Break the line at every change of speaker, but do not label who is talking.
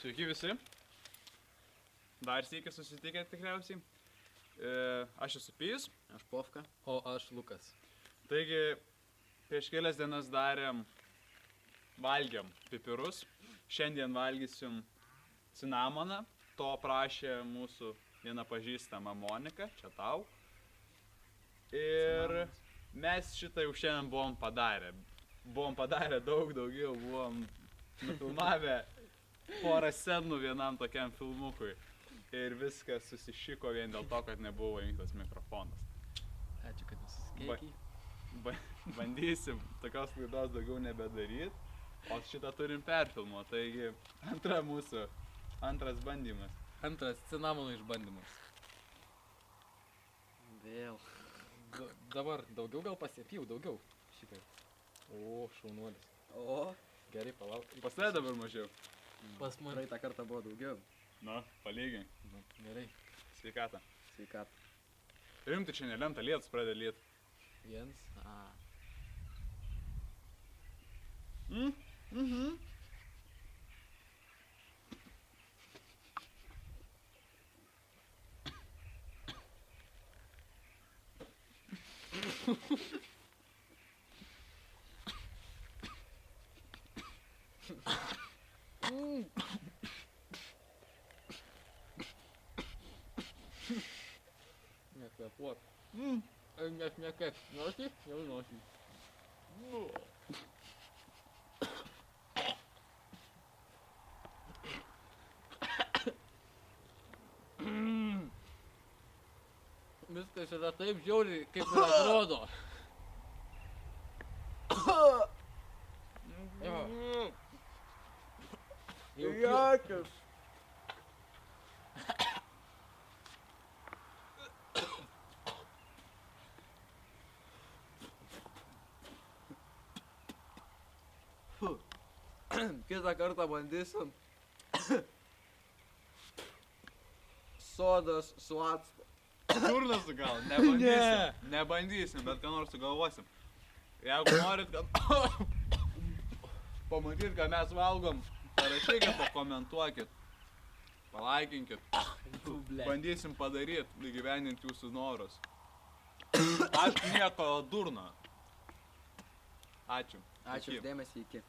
Sveiki visi. Dar sėki susitikę tikriausiai. Aš esu Pijus.
Aš Povka.
O aš Lukas.
Taigi, prieš kelias dienas valgiam pipirus. Šiandien valgysim cinamoną. To prašė mūsų viena pažįstama Monika. Čia tau. Ir mes šitą jau šiandien buvom padarę. Buvom padarę daug daugiau. Buvom nufilmavę porą scenų vienam tokiam filmukui. Ir viskas susišiko vien dėl to, kad nebuvo įjungtas mikrofonas.
Ačiū, kad nusiskeikiai.
Bandysim tokios klaidos daugiau nebedaryt, o šitą turim perfilmuoti. Taigi, antras bandymas.
Antras cinamono išbandymas.
Vėl.
Dabar daugiau gal pasiepijau, daugiau. Šitai. O, šaunuolis.
O,
Gerai, palauk.
Pas tave dabar mažiau.
Pas mane.
praeitą kartą buvo daugiau.
Na, palygink.
Nu, gerai.
Sveikatą.
Sveikatą.
Rimtai čia nelemta, lietus pradeda lyt.
Viens. Nekvepuok. Nes nekep. Nosi? Jau nosi. Viskas yra taip žiauriai, kaip ir atrodo.
Jokios. Kitą kartą bandysim sodas su actu.
Durnas tu gal, nebandysim, bet ką nors sugalvosim. Jeigu norit, kad pamatyt, ką mes valgom, parašykit, pakomentuokit, palaikinkit. Bandysim padaryti, įgyvendinti jūsų norus. Aš nieko durno. Ačiū.
Ačiū
Iki.
už dėmesį, iki.